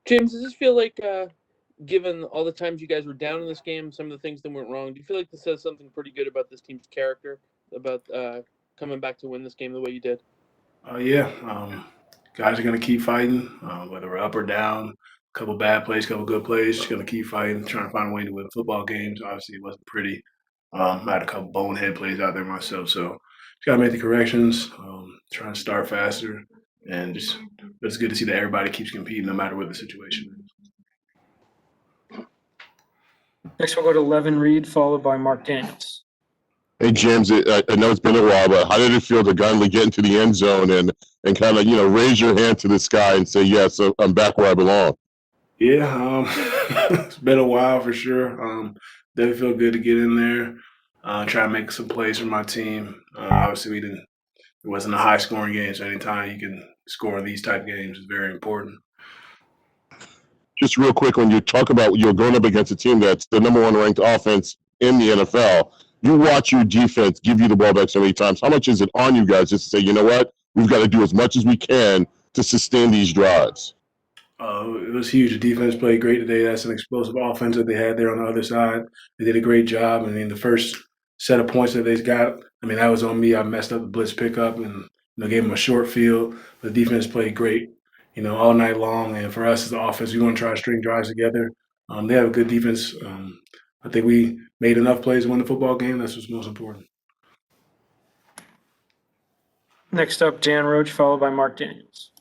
James, does this feel like, given all the times you guys were down in this game, some of the things that went wrong, do you feel like this says something pretty good about this team's character, about coming back to win this game the way you did? Yeah, guys are going to keep fighting, whether we're up or down. A couple bad plays, couple good plays. Just going to keep fighting, trying to find a way to win football games. Obviously, it wasn't pretty. I had a couple bonehead plays out there myself, so just got to make the corrections. Trying to start faster, and just it's good to see that everybody keeps competing no matter what the situation is. Next, we'll go to Levin Reed, followed by Mark Daniels. Hey, James, I know it's been a while, but how did it feel to finally get into the end zone and kind of, raise your hand to the sky and say, yes, I'm back where I belong? Yeah, it's been a while for sure. Definitely feel good to get in there, try to make some plays for my team. Obviously, it wasn't a high scoring game, so anytime you can score in these type of games is very important. Just real quick, when you talk about you're going up against a team that's the number one ranked offense in the NFL, you watch your defense give you the ball back so many times. How much is it on you guys just to say, you know what, we've got to do as much as we can to sustain these drives? It was huge. The defense played great today. That's an explosive offense that they had there on the other side. They did a great job. I mean, the first set of points that they got, I mean, that was on me. I messed up the blitz pickup and gave them a short field. The defense played great, all night long. And for us as the offense, we want to try to string drives together. They have a good defense. I think we made enough plays to win the football game. That's what's most important. Next up, Dan Roach, followed by Mark Daniels.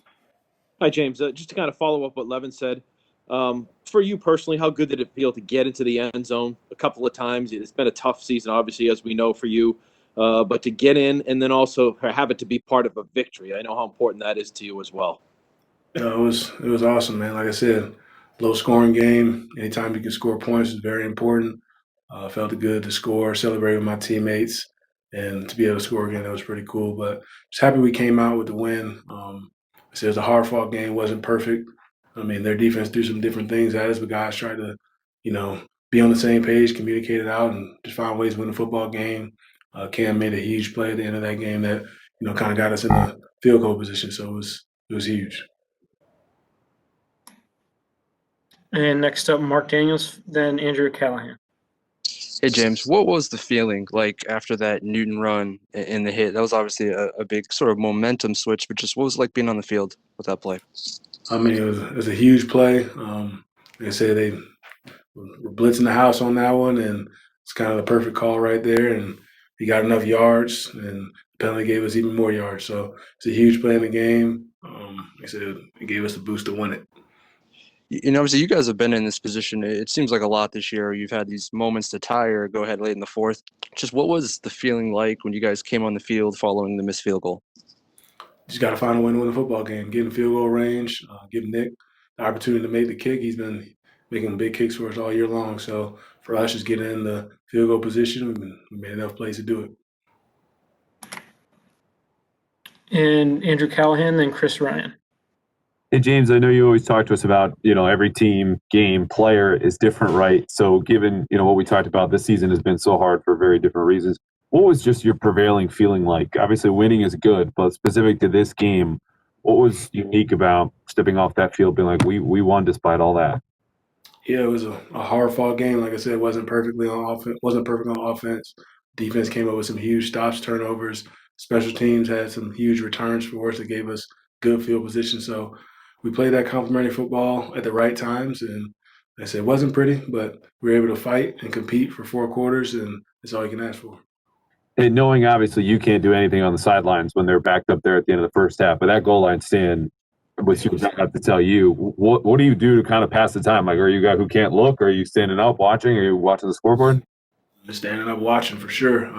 Hi, James. Just to kind of follow up what Levin said, for you personally, how good did it feel to get into the end zone a couple of times? It's been a tough season, obviously, as we know for you, but to get in and then also have it to be part of a victory. I know how important that is to you as well. Yeah, it was awesome, man. Like I said, low scoring game. Anytime you can score points is very important. Felt good to score, celebrate with my teammates, and to be able to score again, that was pretty cool. But just happy we came out with the win. I said it was a hard fought game, wasn't perfect. I mean, their defense threw some different things at us, but guys tried to, be on the same page, communicate it out, and just find ways to win the football game. Cam made a huge play at the end of that game that, kind of got us in the field goal position. So it was huge. And next up, Mark Daniels, then Andrew Callahan. Hey, James, what was the feeling like after that Newton run in the hit? That was obviously a big sort of momentum switch, but just what was it like being on the field with that play? I mean, it was a huge play. Like I said, they were blitzing the house on that one, and it's kind of the perfect call right there. And he got enough yards, and the penalty gave us even more yards. So it's a huge play in the game. Like I said, it gave us the boost to win it. Obviously, you guys have been in this position. It seems like a lot this year. You've had these moments to tie or go ahead late in the fourth. Just what was the feeling like when you guys came on the field following the missed field goal? Just got to find a way to win the football game. Get in field goal range. Give Nick the opportunity to make the kick. He's been making big kicks for us all year long. So for us, just getting in the field goal position, we made enough plays to do it. And Andrew Callahan, then Chris Ryan. Hey, James, I know you always talk to us about, every team, game, player is different, right? So given, what we talked about, this season has been so hard for very different reasons. What was just your prevailing feeling like? Obviously, winning is good, but specific to this game, what was unique about stepping off that field, being like, we won despite all that? Yeah, it was a hard-fought game. Like I said, it wasn't perfectly on offense. Wasn't perfect on offense. Defense came up with some huge stops, turnovers. Special teams had some huge returns for us that gave us good field position. So we played that complementary football at the right times, and like I said, it wasn't pretty, but we were able to fight and compete for 4 quarters, and that's all you can ask for. And knowing obviously you can't do anything on the sidelines when they're backed up there at the end of the first half, but that goal line stand, which I have to tell you, what do you do to kind of pass the time? Like, are you a guy who can't look? Or are you standing up watching? Are you watching the scoreboard? Just standing up watching for sure.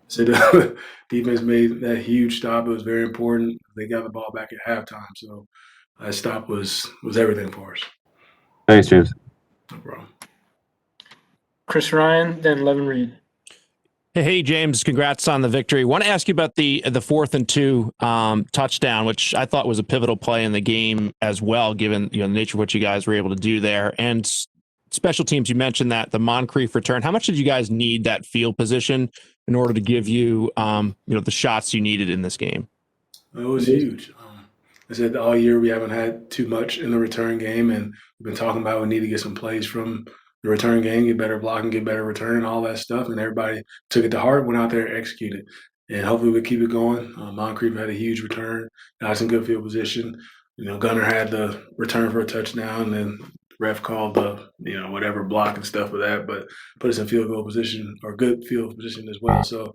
So the defense made that huge stop. It was very important. They got the ball back at halftime, so that stop was everything for us. Thanks, James. No problem. Chris Ryan, then Levin Reed. Hey, James, congrats on the victory. Want to ask you about the 4th and 2 touchdown, which I thought was a pivotal play in the game as well, given the nature of what you guys were able to do there. And special teams, you mentioned that the Moncrief return. How much did you guys need that field position in order to give you the shots you needed in this game? It was huge. I said all year we haven't had too much in the return game, and we've been talking about we need to get some plays from the return game, get better blocking, get better return, all that stuff. And everybody took it to heart, went out there and executed. And hopefully we keep it going. Moncrief had a huge return, got us in good field position. Gunner had the return for a touchdown, and then ref called the whatever block and stuff for that, but put us in field goal position or good field position as well. So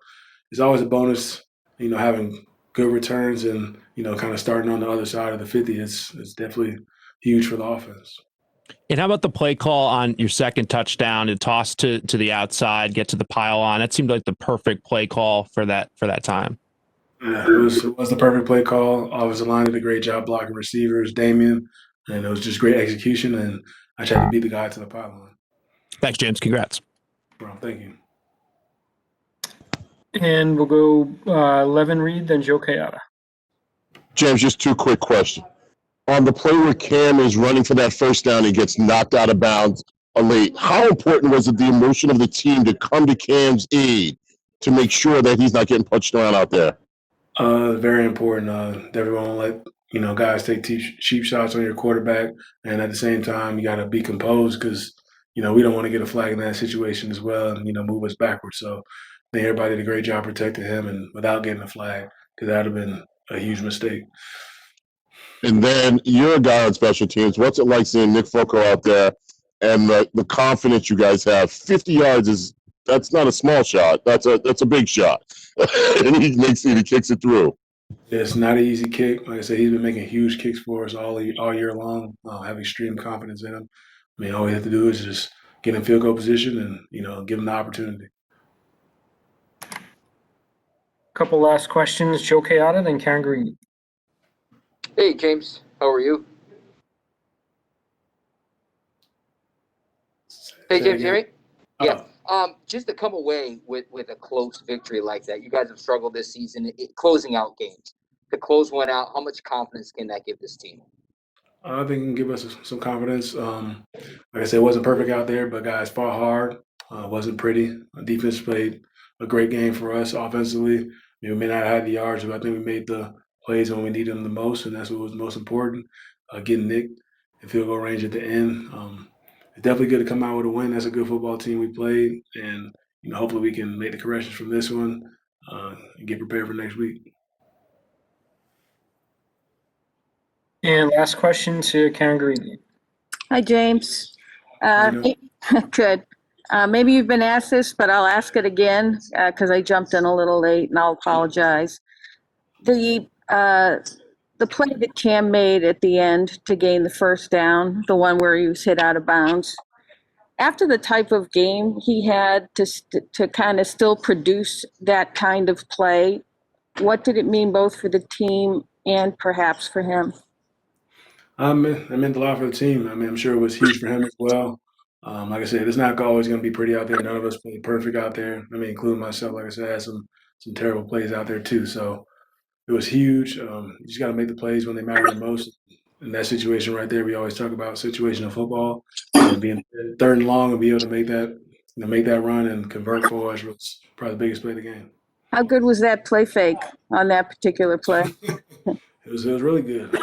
it's always a bonus, having good returns and kind of starting on the other side of the 50. It's definitely huge for the offense. And how about the play call on your second touchdown to toss to the outside, get to the pylon? That seemed like the perfect play call for that time. Yeah, it was the perfect play call. Offensive line did a great job blocking receivers, Damien, and it was just great execution. And I tried to beat the guy to the pylon. Thanks, James. Congrats. Bro, thank you. And we'll go Levin Reed, then Joe Kayada. James, just two quick questions. On the play where Cam is running for that first down, he gets knocked out of bounds late. How important was it the emotion of the team to come to Cam's aid to make sure that he's not getting punched around out there? Very important. Everyone let guys take cheap shots on your quarterback, and at the same time, you got to be composed because we don't want to get a flag in that situation as well, and move us backwards. So I think everybody did a great job protecting him, and without getting a flag, because that would have been a huge mistake. And then you're a guy on special teams. What's it like seeing Nick Foco out there and the confidence you guys have? 50 yards that's not a small shot. That's a big shot. And he kicks it through. It's not an easy kick. Like I said, he's been making huge kicks for us all year long. I have extreme confidence in him. I mean, all we have to do is just get in field goal position and give him the opportunity. Couple last questions, Joe Kayada, then Karen Green. Hey, James. How are you? Hey, James, hear me? Yeah. Just to come away with a close victory like that, you guys have struggled this season closing out games. To close one out, how much confidence can that give this team? I think it can give us some confidence. Like I said, it wasn't perfect out there, but guys fought hard. Wasn't pretty. Defense played a great game for us offensively. We may not have had the yards, but I think we made the plays when we needed them the most, and that's what was most important. Getting Nick in field goal range at the end. It's definitely good to come out with a win. That's a good football team we played, and hopefully we can make the corrections from this one and get prepared for next week. And last question to Karen Green. Hi, James. How you doing? Good. Maybe you've been asked this, but I'll ask it again because I jumped in a little late, and I'll apologize. The play that Cam made at the end to gain the first down, the one where he was hit out of bounds, after the type of game he had to kind of still produce that kind of play, what did it mean both for the team and perhaps for him? It meant a lot for the team. I mean, I'm sure it was huge for him as well. Like I said, it's not always going to be pretty out there. None of us played perfect out there. I mean, including myself. Like I said, I had some terrible plays out there too. So it was huge. You just got to make the plays when they matter the most. In that situation right there, we always talk about situational football. Being third and long and be able to make that run and convert for us was probably the biggest play of the game. How good was that play fake on that particular play? It was really good.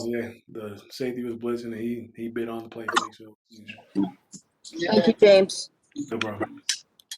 Yeah, the safety was blitzing and he bit on the play fake. So Thank you, James. no problem.